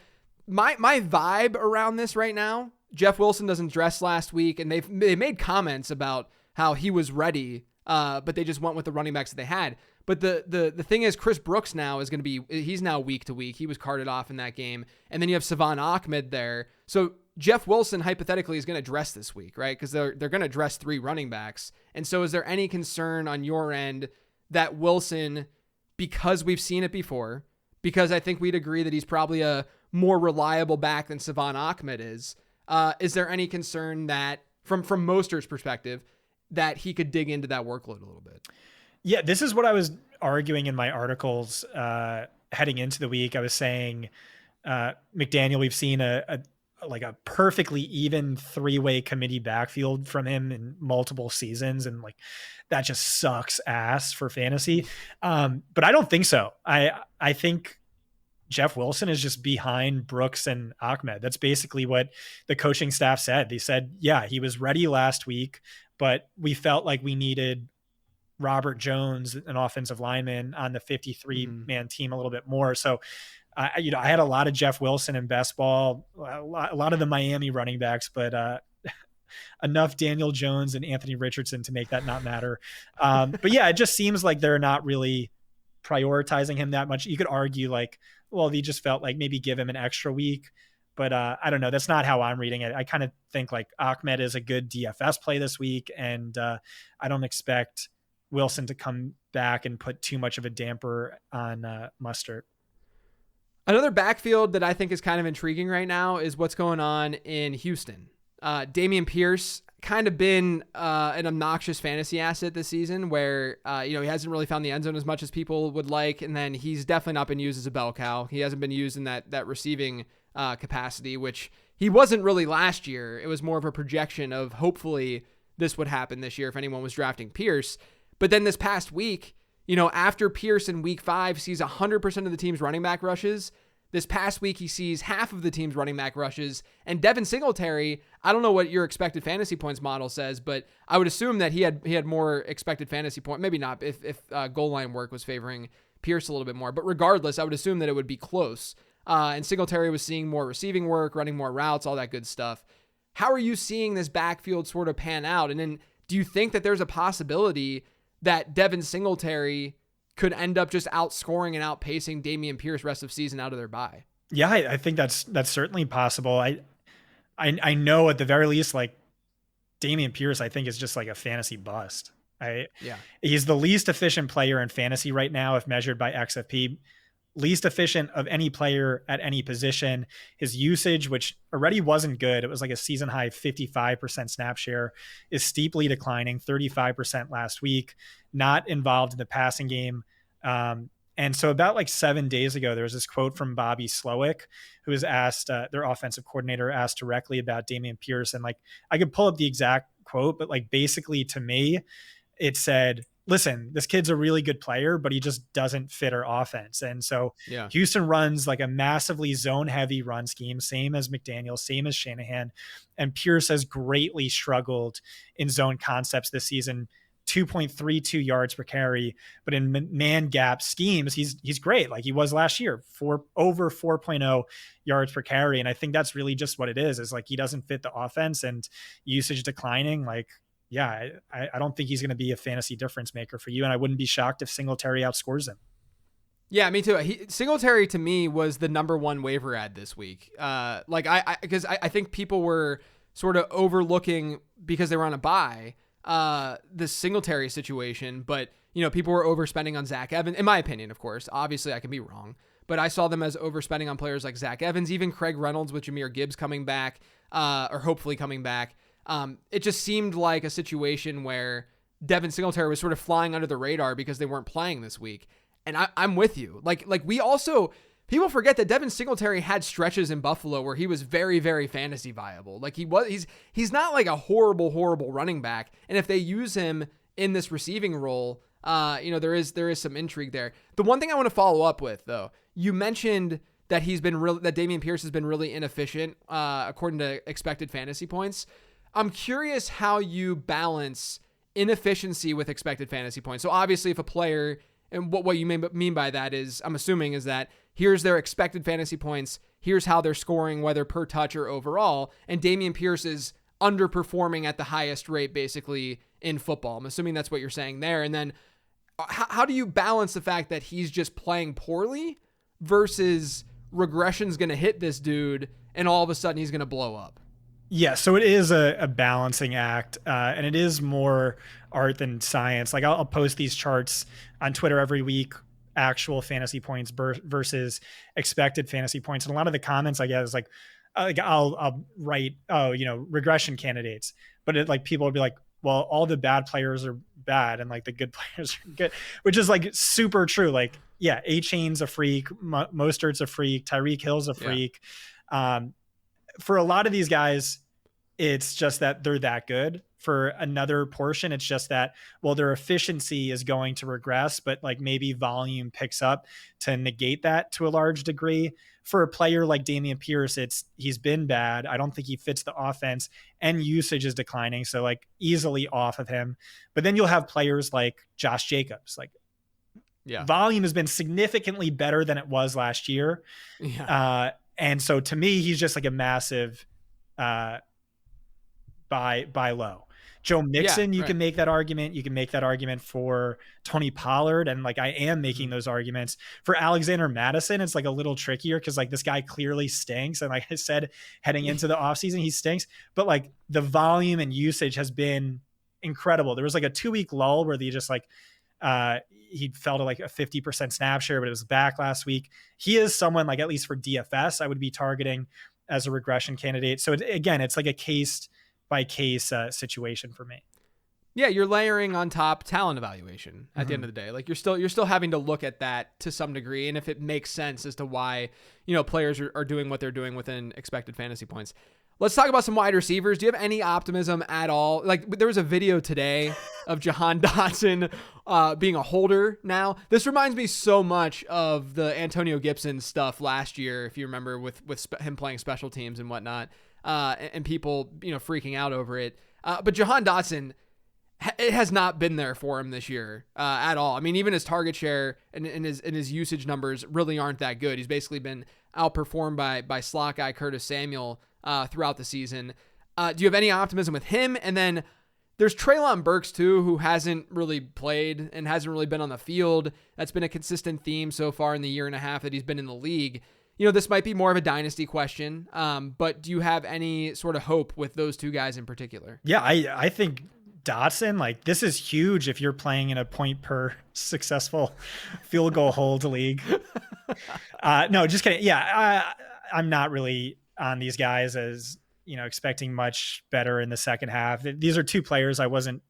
my vibe around this right now? Jeff Wilson doesn't dress last week, and they made comments about how he was ready, but they just went with the running backs that they had. But the thing is, Chris Brooks now is going to be, he's now week to week. He was carted off in that game. And then you have Savon Ahmed there. So Jeff Wilson hypothetically is going to dress this week, right? Because they're going to dress 3 running backs. And so is there any concern on your end that Wilson, because we've seen it before, because I think we'd agree that he's probably a more reliable back than Savon Ahmed is there any concern that from Mostert's perspective that he could dig into that workload a little bit? Yeah, this is what I was arguing in my articles heading into the week. I was saying, McDaniel, we've seen a perfectly even 3-way committee backfield from him in multiple seasons. And like, that just sucks ass for fantasy. But I don't think so. I think Jeff Wilson is just behind Brooks and Ahmed. That's basically what the coaching staff said. They said, yeah, he was ready last week, but we felt like we needed Robert Jones, an offensive lineman, on the 53-man team a little bit more. So, I had a lot of Jeff Wilson in best ball, a lot of the Miami running backs, but enough Daniel Jones and Anthony Richardson to make that not matter. But yeah, it just seems like they're not really prioritizing him that much. You could argue like, well, they just felt like maybe give him an extra week. But I don't know. That's not how I'm reading it. I kind of think like Ahmed is a good DFS play this week, and I don't expect Wilson to come back and put too much of a damper on Mostert. Another backfield that I think is kind of intriguing right now is what's going on in Houston. Dameon Pierce kind of been an obnoxious fantasy asset this season where, he hasn't really found the end zone as much as people would like. And then he's definitely not been used as a bell cow. He hasn't been used in that receiving capacity, which he wasn't really last year. It was more of a projection of hopefully this would happen this year if anyone was drafting Pierce. But then this past week, after Pierce in week 5 sees 100% of the team's running back rushes, this past week he sees half of the team's running back rushes. And Devin Singletary, I don't know what your expected fantasy points model says, but I would assume that he had more expected fantasy point. Maybe not if goal line work was favoring Pierce a little bit more. But regardless, I would assume that it would be close. And Singletary was seeing more receiving work, running more routes, all that good stuff. How are you seeing this backfield sort of pan out? And then do you think that there's a possibility that Devin Singletary could end up just outscoring and outpacing Dameon Pierce rest of season out of their bye? Yeah, I think that's certainly possible. I know at the very least, like Dameon Pierce, I think is just like a fantasy bust. He's the least efficient player in fantasy right now, if measured by XFP. Least efficient of any player at any position. His usage, which already wasn't good, it was like a season high 55% snap share, is steeply declining, 35% last week, not involved in the passing game. And so about like 7 days ago, there was this quote from Bobby Slowick, who was asked, their offensive coordinator asked directly about Dameon Pierce. And like, I could pull up the exact quote, but like basically to me, it said, listen, this kid's a really good player, but he just doesn't fit our offense. And so Houston runs like a massively zone heavy run scheme, same as McDaniel, same as Shanahan. And Pierce has greatly struggled in zone concepts this season, 2.32 yards per carry, but in man gap schemes, he's great. Like he was last year, over 4.0 yards per carry. And I think that's really just what it is like, he doesn't fit the offense and usage declining. Like, yeah, I don't think he's going to be a fantasy difference maker for you. And I wouldn't be shocked if Singletary outscores him. Yeah, me too. Singletary to me was the number one waiver ad this week. Because I think people were sort of overlooking because they were on a bye, the Singletary situation, but people were overspending on Zach Evans, in my opinion, of course. Obviously I can be wrong, but I saw them as overspending on players like Zach Evans, even Craig Reynolds with Jahmyr Gibbs coming back, or hopefully coming back. It just seemed like a situation where Devin Singletary was sort of flying under the radar because they weren't playing this week. And I'm with you. Like we also, people forget that Devin Singletary had stretches in Buffalo where he was very, very fantasy viable. Like he's not like a horrible running back. And if they use him in this receiving role, there is some intrigue there. The one thing I want to follow up with though, you mentioned that that Dameon Pierce has been really inefficient, according to expected fantasy points. I'm curious how you balance inefficiency with expected fantasy points. So obviously if a player, and what you mean by that is, I'm assuming is that here's their expected fantasy points, here's how they're scoring, whether per touch or overall, and Dameon Pierce is underperforming at the highest rate basically in football. I'm assuming that's what you're saying there. And then how do you balance the fact that he's just playing poorly versus regression's going to hit this dude and all of a sudden he's going to blow up? Yeah, so it is a balancing act, and it is more art than science. Like I'll post these charts on Twitter every week, actual fantasy points versus expected fantasy points. And a lot of the comments I get is like I'll write, regression candidates, but people will be like, well, all the bad players are bad and like the good players are good, which is like super true. Like, yeah, A-Chain's a freak, Mostert's a freak, Tyreek Hill's a freak. Yeah. For a lot of these guys, it's just that they're that good. For another portion, it's just that, well, their efficiency is going to regress, but like maybe volume picks up to negate that to a large degree. For a player like Dameon Pierce, he's been bad. I don't think he fits the offense and usage is declining. So like easily off of him. But then you'll have players like Josh Jacobs, volume has been significantly better than it was last year. Yeah. And so to me, he's just like a massive buy low. Joe Mixon, you can make that argument. You can make that argument for Tony Pollard. And I am making those arguments for Alexander Madison. It's a little trickier because this guy clearly stinks. And like I said, heading into the offseason, he stinks. But the volume and usage has been incredible. There was a 2-week lull where they just he fell to a 50% snap share, but it was back last week. He is someone at least for DFS, I would be targeting as a regression candidate. So again, it's a case by case situation for me. Yeah, you're layering on top talent evaluation at the end of the day. Like you're still having to look at that to some degree, and if it makes sense as to why, players are doing what they're doing within expected fantasy points. Let's talk about some wide receivers. Do you have any optimism at all? Like there was a video today of Jahan Dotson being a holder now. This reminds me so much of the Antonio Gibson stuff last year, if you remember, with him playing special teams and whatnot, and people freaking out over it. But Jahan Dotson, it has not been there for him this year at all. I mean, even his target share and his usage numbers really aren't that good. He's basically been outperformed by slot guy Curtis Samuel throughout the season. Do you have any optimism with him? And then there's Treylon Burks too, who hasn't really played and hasn't really been on the field. That's been a consistent theme so far in the year and a half that he's been in the league. This might be more of a dynasty question, but do you have any sort of hope with those two guys in particular? Yeah, I think Dotson, like this is huge if you're playing in a point per successful field goal hold league. No, just kidding. Yeah, I'm not really on these guys as, expecting much better in the second half. These are two players I wasn't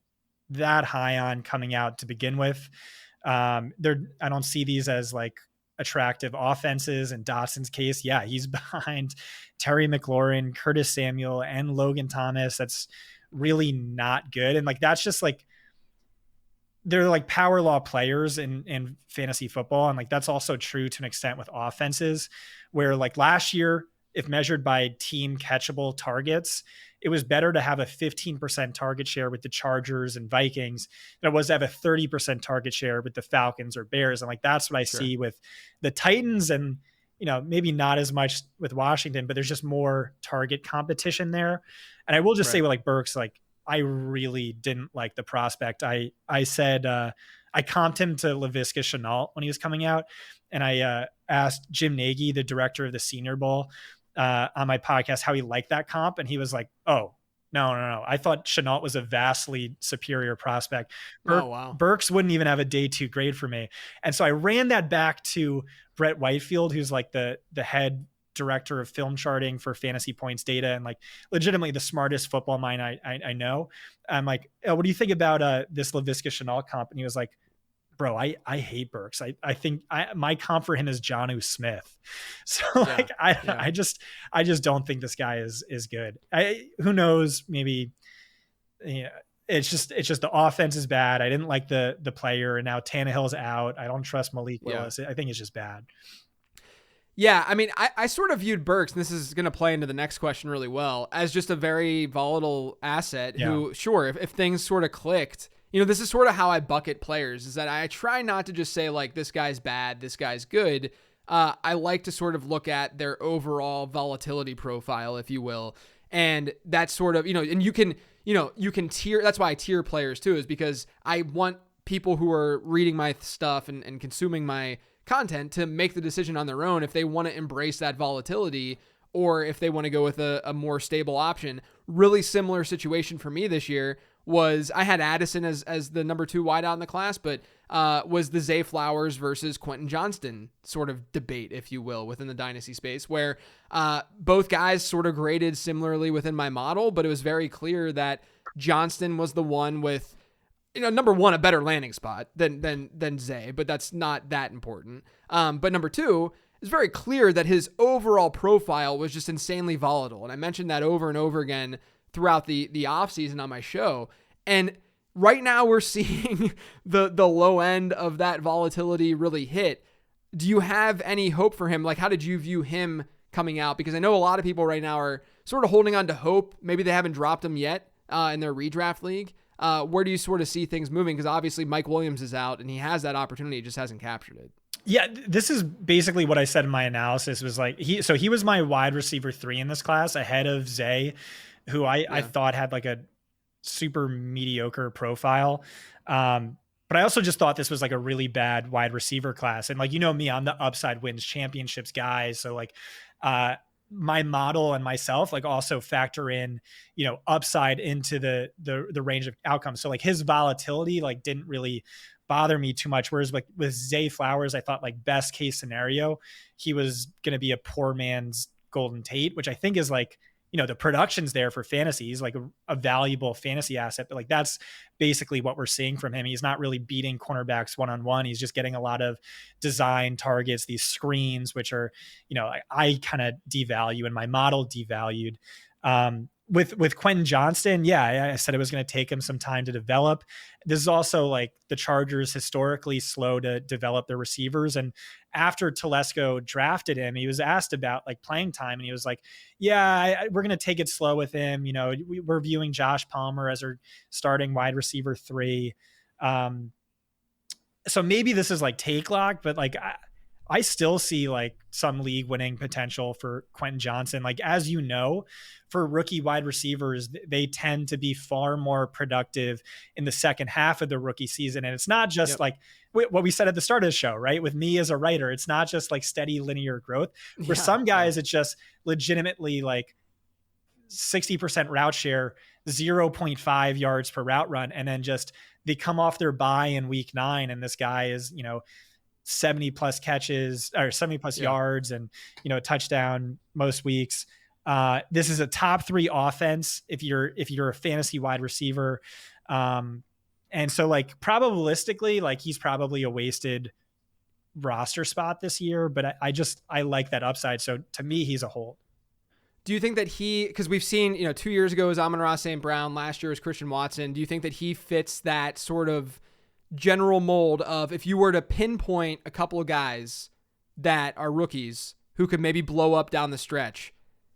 that high on coming out to begin with. I don't see these as like attractive offenses. In Dotson's case, yeah, he's behind Terry McLaurin, Curtis Samuel, and Logan Thomas. That's really not good. And like, that's just like, they're like power law players in fantasy football. And like, that's also true to an extent with offenses where like last year, if measured by team catchable targets, it was better to have a 15% target share with the Chargers and Vikings than it was to have a 30% target share with the Falcons or Bears. And like, that's what I see with the Titans and, maybe not as much with Washington, but there's just more target competition there. And I will just say with like Burks, like I really didn't like the prospect. I said, I comped him to Laviska Shenault when he was coming out. And I asked Jim Nagy, the director of the Senior Bowl, on my podcast, how he liked that comp. And he was like, oh, no. I thought Shenault was a vastly superior prospect. Burks wouldn't even have a day 2 grade for me. And so I ran that back to Brett Whitefield, who's like the head director of film charting for Fantasy Points data and like legitimately the smartest football mind I know. I'm like, oh, what do you think about this Laviska Shenault comp? And he was like, bro, I hate Burks. I think my comp for him is Jonnu Smith. So I just don't think this guy is good. Who knows? Maybe it's just the offense is bad. I didn't like the player, and now Tannehill's out. I don't trust Malik Willis. I think it's just bad. Yeah, I mean, I sort of viewed Burks, and this is going to play into the next question really well, as just a very volatile asset who, sure, if things sort of clicked, this is sort of how I bucket players, is that I try not to just say like, this guy's bad, this guy's good. I like to sort of look at their overall volatility profile, if you will. And that's sort of, and you can tier, that's why I tier players too, is because I want people who are reading my stuff and consuming my content to make the decision on their own if they want to embrace that volatility or if they want to go with a more stable option. Really similar situation for me this year was I had Addison as the number 2 wideout in the class, but was the Zay Flowers versus Quentin Johnston sort of debate, if you will, within the dynasty space, where both guys sort of graded similarly within my model, but it was very clear that Johnston was the one with, number 1, a better landing spot than Zay, but that's not that important. But number 2, it's very clear that his overall profile was just insanely volatile. And I mentioned that over and over again throughout the off season on my show. And right now we're seeing the low end of that volatility really hit. Do you have any hope for him? Like, how did you view him coming out? Because I know a lot of people right now are sort of holding on to hope. Maybe they haven't dropped him yet in their redraft league. Where do you sort of see things moving? Because obviously Mike Williams is out and he has that opportunity. He just hasn't captured it. Yeah, this is basically what I said in my analysis was like, he was my wide receiver 3 in this class ahead of Zay, who I thought had like a super mediocre profile. But I also just thought this was like a really bad wide receiver class. And like, me, I'm the upside wins championships guy. So like, my model and myself like also factor in, upside into the range of outcomes. So like his volatility, like didn't really bother me too much. Whereas like with Zay Flowers, I thought like best case scenario, he was going to be a poor man's Golden Tate, which I think is like the production's there for fantasy. He's like a valuable fantasy asset, but like that's basically what we're seeing from him. He's not really beating cornerbacks one-on-one. He's just getting a lot of design targets, these screens, which are, I kind of devalue, and my model devalued. With Quentin Johnston, yeah, I said it was going to take him some time to develop. This is also like the Chargers historically slow to develop their receivers. And after Telesco drafted him, he was asked about like playing time, and he was like, yeah, we're going to take it slow with him. We're viewing Josh Palmer as our starting wide receiver 3. So maybe this is like take lock, but like I still see like some league winning potential for Quentin Johnston. Like, as you know, for rookie wide receivers, they tend to be far more productive in the second half of the rookie season. And it's not just like what we said at the start of the show, right? With me as a writer, it's not just like steady linear growth. For some guys, it's just legitimately like 60% route share, 0.5 yards per route run. And then just they come off their bye in week 9, and this guy is, 70 plus catches or 70 plus yards and, a touchdown most weeks. This is a top 3 offense if you're a fantasy wide receiver. And so like probabilistically, like he's probably a wasted roster spot this year, but I like that upside. So to me, he's a hold. Do you think that because we've seen, 2 years ago was Amon-Ra St. Brown, last year was Christian Watson. Do you think that he fits that sort of general mold of, if you were to pinpoint a couple of guys that are rookies who could maybe blow up down the stretch?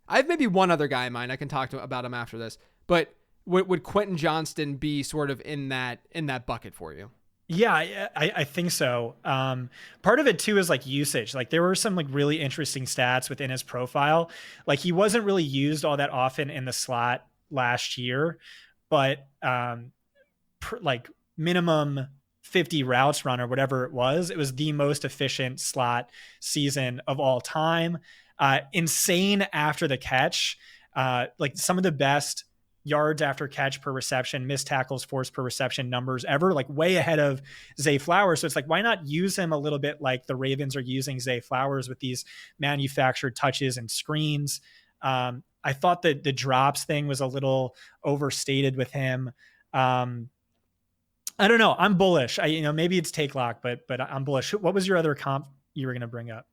I have maybe one other guy in mind. I can talk about him after this, but would Quentin Johnston be sort of in that bucket for you? Yeah, I think so. Part of it too is like usage. Like there were some like really interesting stats within his profile. Like he wasn't really used all that often in the slot last year, but like minimum 50 routes run or whatever it was the most efficient slot season of all time. Insane after the catch. Like some of the best yards after catch per reception, missed tackles forced per reception numbers ever, like way ahead of Zay Flowers. So it's like, why not use him a little bit like the Ravens are using Zay Flowers with these manufactured touches and screens? I thought that the drops thing was a little overstated with him. I don't know. I'm bullish. Maybe it's take lock, but I'm bullish. What was your other comp you were going to bring up?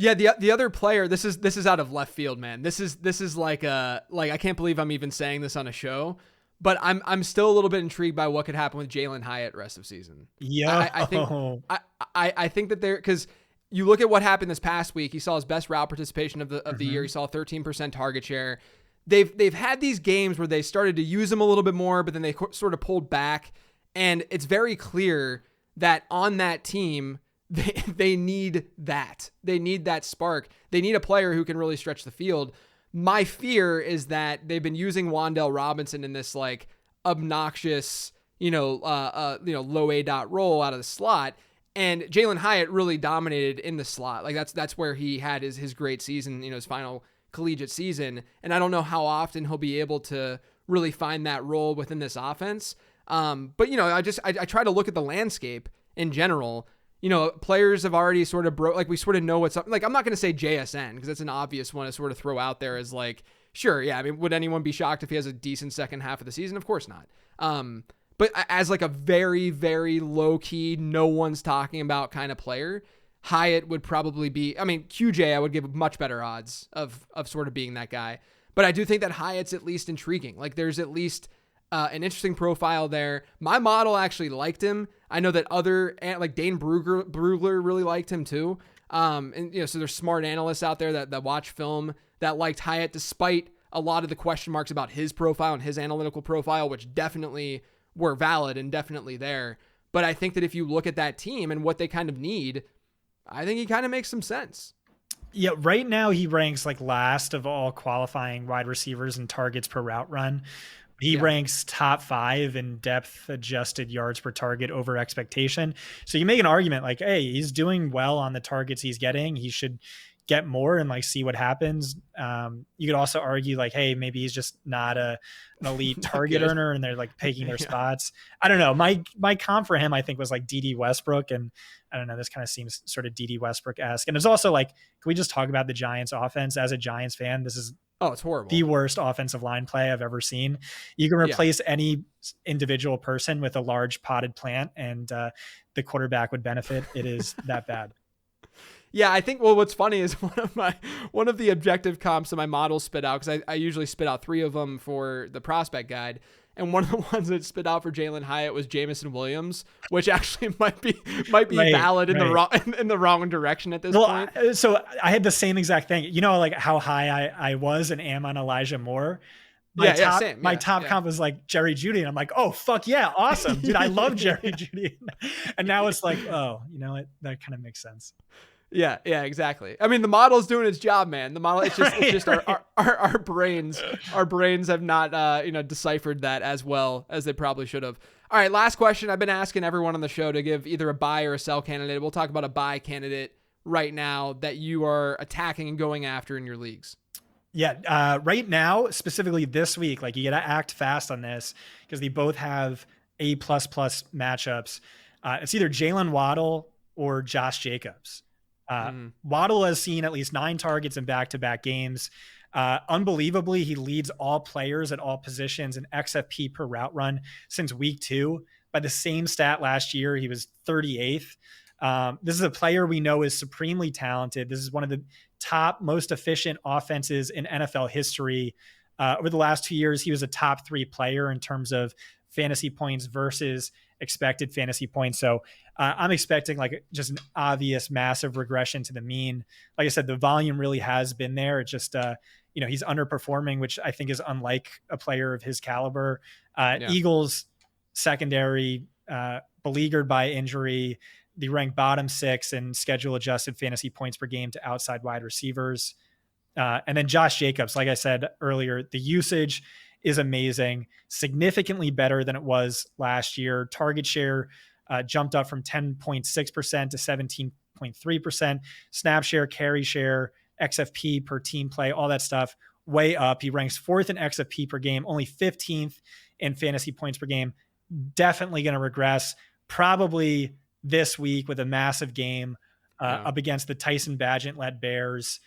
Yeah, the other player, this is out of left field, man. This is like I can't believe I'm even saying this on a show, but I'm still a little bit intrigued by what could happen with Jalen Hyatt rest of season. Yeah, I think that because you look at what happened this past week, he saw his best route participation of the year. He saw 13% target share. They've had these games where they started to use him a little bit more, but then they sort of pulled back. And it's very clear that on that team, they need that. They need that spark. They need a player who can really stretch the field. My fear is that they've been using Wan'Dale Robinson in this like obnoxious, low A dot roll out of the slot. And Jalen Hyatt really dominated in the slot. Like that's where he had his great season, his final collegiate season. And I don't know how often he'll be able to really find that role within this offense. But I try to look at the landscape in general. Players have already sort of like we sort of know what's up. Like, I'm not going to say JSN because that's an obvious one to sort of throw out there as like, sure. Yeah. I mean, would anyone be shocked if he has a decent second half of the season? Of course not. But as like a very, very low key, no one's talking about kind of player, Hyatt would probably be, QJ, I would give much better odds of sort of being that guy. But I do think that Hyatt's at least intriguing. Like there's at least an interesting profile there. My model actually liked him. I know that like Dane Brugler really liked him too. So there's smart analysts out there that watch film that liked Hyatt despite a lot of the question marks about his profile and his analytical profile, which definitely were valid and definitely there. But I think that if you look at that team and what they kind of need, I think he kind of makes some sense. Yeah, right now he ranks like last of all qualifying wide receivers in targets per route run. He ranks top 5 in depth adjusted yards per target over expectation. So you make an argument like, hey, he's doing well on the targets he's getting. He should get more and like see what happens. You could also argue like, hey, maybe he's just not an elite target earner and they're like picking their spots. I don't know. My comp for him, I think, was like DD Westbrook. And I don't know, this kind of seems sort of DD Westbrook-esque. And it's also like, can we just talk about the Giants offense? As a Giants fan, this is it's horrible. The worst offensive line play I've ever seen. You can replace any individual person with a large potted plant and the quarterback would benefit. It is that bad. Yeah, I think, well, what's funny is one of the objective comps that my model spit out, because I usually spit out 3 of them for the prospect guide. And one of the ones that spit out for Jalen Hyatt was Jamison Williams, which actually might be valid in the wrong direction at this point. So I had the same exact thing. You know, like how high I was and am on Elijah Moore. My top comp was like Jerry Jeudy, and I'm like, oh fuck yeah, awesome, dude! I love Jerry Jeudy. And now it's like, oh, you know what? That kind of makes sense. Yeah, exactly. I mean, the model's doing its job, man. The model, it's just our brains have not, deciphered that as well as they probably should have. All right, last question. I've been asking everyone on the show to give either a buy or a sell candidate. We'll talk about a buy candidate right now that you are attacking and going after in your leagues. Yeah, right now, specifically this week, like you got to act fast on this because they both have A++ matchups. It's either Jalen Waddle or Josh Jacobs. Waddle has seen at least 9 targets in back-to-back games. Unbelievably, he leads all players at all positions in XFP per route run since week 2. By the same stat last year, he was 38th. This is a player we know is supremely talented. This is one of the top, most efficient offenses in NFL history. Over the last 2 years, he was a top 3 player in terms of fantasy points versus expected fantasy points. So I'm expecting like just an obvious massive regression to the mean. Like I said, the volume really has been there. It's just, he's underperforming, which I think is unlike a player of his caliber. Eagles secondary, beleaguered by injury. They rank bottom 6 in schedule adjusted fantasy points per game to outside wide receivers. And then Josh Jacobs, like I said earlier, the usage is amazing, significantly better than it was last year. Target share jumped up from 10.6% to 17.3%. Snap share, carry share, XFP per team play, all that stuff way up. He ranks 4th in XFP per game, only 15th in fantasy points per game. Definitely going to regress probably this week with a massive game up against the Tyson Bagent-led Bears.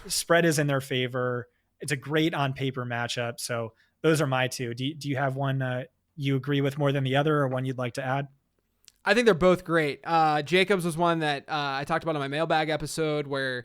Spread is in their favor. It's a great on paper matchup. So those are my 2. Do you have one you agree with more than the other, or one you'd like to add? I think they're both great. Jacobs was one that I talked about on my mailbag episode where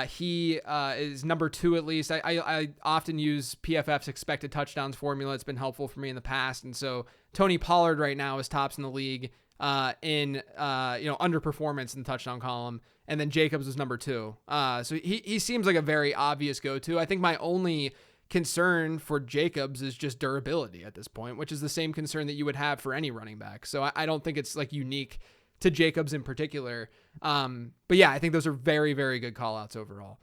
he is number 2 at least. I often use PFF's expected touchdowns formula. It's been helpful for me in the past. And so Tony Pollard right now is tops in the league in underperformance in the touchdown column. And then Jacobs was number 2. So he seems like a very obvious go-to. I think my only concern for Jacobs is just durability at this point, which is the same concern that you would have for any running back. So I don't think it's like unique to Jacobs in particular. But yeah, I think those are very, very good call outs overall.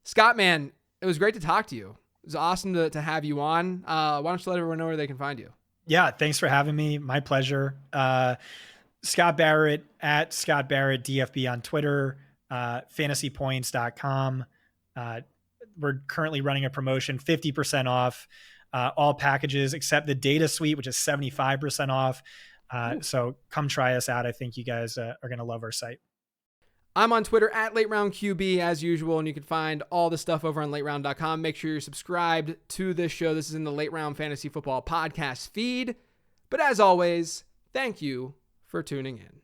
Scott, man, it was great to talk to you. It was awesome to have you on. Why don't you let everyone know where they can find you? Yeah, thanks for having me. My pleasure. Scott Barrett at Scott Barrett DFB on Twitter, fantasypoints.com. We're currently running a promotion, 50% off all packages except the data suite, which is 75% off. So come try us out. I think you guys are going to love our site. I'm on Twitter at LateRoundQB as usual, and you can find all the stuff over on LateRound.com. Make sure you're subscribed to this show. This is in the Late Round Fantasy Football podcast feed. But as always, thank you for tuning in.